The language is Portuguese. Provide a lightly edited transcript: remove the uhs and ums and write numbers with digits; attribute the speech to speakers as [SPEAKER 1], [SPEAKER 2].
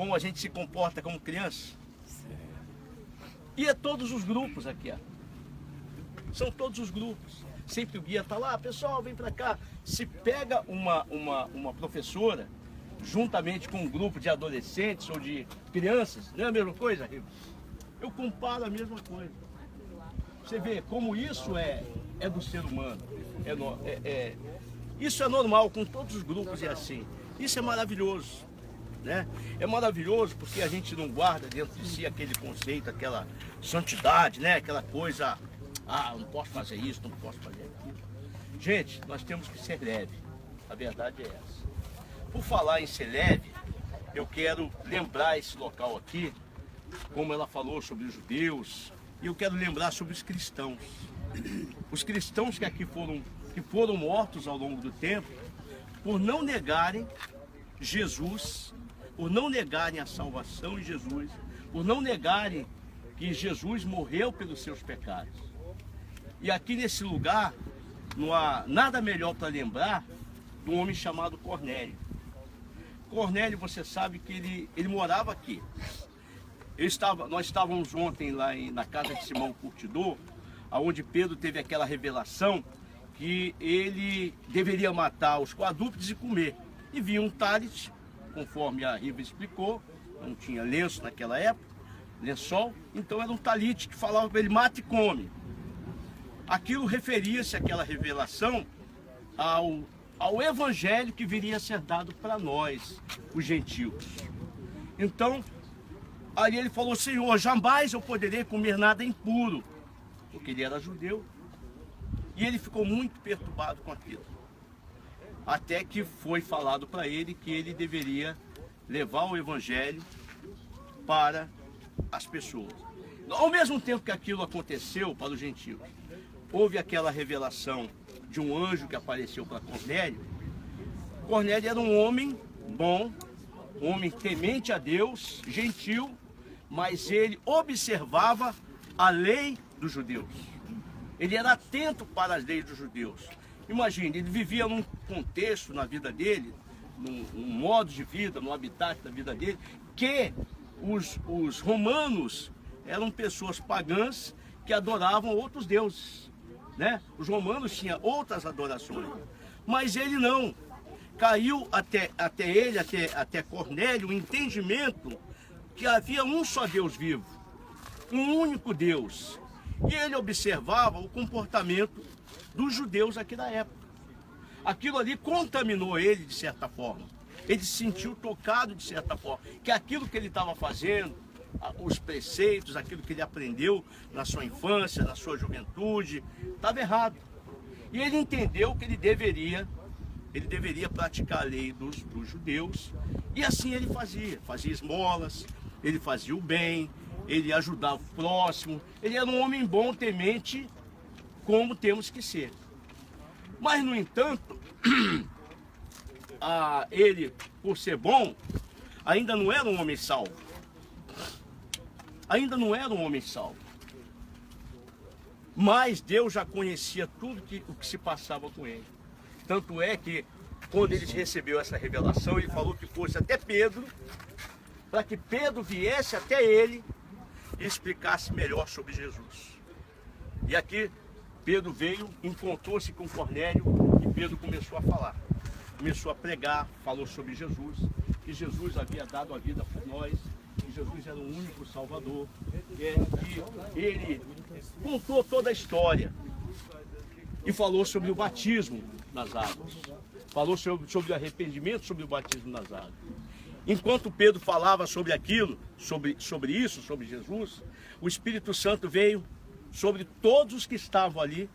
[SPEAKER 1] como a gente se comporta como criança. E é todos os grupos aqui, ó. São todos os grupos. Sempre o guia está lá, pessoal, vem para cá. Se pega uma professora, juntamente com um grupo de adolescentes ou de crianças, não é a mesma coisa, Riva? Eu comparo a mesma coisa. Você vê como isso é do ser humano. Isso é normal, com todos os grupos é assim. Isso é maravilhoso, né? É maravilhoso porque a gente não guarda dentro de si aquele conceito, aquela santidade, né? Aquela coisa, não posso fazer isso, não posso fazer aquilo. Gente, nós temos que ser leve. A verdade é essa. Por falar em ser leve, eu quero lembrar esse local aqui, como ela falou sobre os judeus, e eu quero lembrar sobre os cristãos. Os cristãos que aqui foram mortos ao longo do tempo, por não negarem Jesus, por não negarem a salvação em Jesus, por não negarem que Jesus morreu pelos seus pecados. E aqui nesse lugar, não há nada melhor para lembrar de um homem chamado Cornélio. Cornélio, você sabe que ele morava aqui. Nós estávamos ontem lá na casa de Simão Curtidor, onde Pedro teve aquela revelação que ele deveria matar os quadrúpedes e comer. E viu um talit, conforme a Riva explicou, não tinha lenço naquela época, lençol, então era um talit que falava para ele, mata e come. Aquilo referia-se àquela revelação ao evangelho que viria a ser dado para nós, os gentios. Então, aí ele falou, Senhor, jamais eu poderei comer nada impuro, porque ele era judeu. E ele ficou muito perturbado com aquilo. Até que foi falado para ele que ele deveria levar o evangelho para as pessoas. Ao mesmo tempo que aquilo aconteceu para os gentios, houve aquela revelação de um anjo que apareceu para Cornélio. Cornélio era um homem bom, um homem temente a Deus, gentil, mas ele observava a lei dos judeus. Ele era atento para as leis dos judeus. Imagine, ele vivia num contexto na vida dele, num modo de vida, no habitat da vida dele, que os romanos eram pessoas pagãs que adoravam outros deuses, né? Os romanos tinham outras adorações, mas ele não. Caiu até Cornélio o entendimento que havia um só Deus vivo, um único Deus. E ele observava o comportamento dos judeus aqui da época. Aquilo ali contaminou ele de certa forma. Ele se sentiu tocado de certa forma, que aquilo que ele estava fazendo, os preceitos, aquilo que ele aprendeu na sua infância, na sua juventude, estava errado. E ele entendeu que ele deveria praticar a lei dos judeus. E assim ele fazia esmolas, ele fazia o bem, ele ajudava o próximo, ele era um homem bom, temente, como temos que ser. Mas, no entanto, ele, por ser bom, ainda não era um homem salvo. Ainda não era um homem salvo. Mas Deus já conhecia tudo o que se passava com ele. Tanto é que, quando ele recebeu essa revelação, ele falou que fosse até Pedro, para que Pedro viesse até ele e explicasse melhor sobre Jesus. E aqui Pedro veio, encontrou-se com Cornélio e Pedro começou a falar. Começou a pregar, falou sobre Jesus, que Jesus havia dado a vida por nós, que Jesus era o único Salvador, que ele contou toda a história e falou sobre o batismo nas águas. Falou sobre o arrependimento, sobre o batismo nas águas. Enquanto Pedro falava sobre aquilo, sobre isso, sobre Jesus, o Espírito Santo veio sobre todos os que estavam ali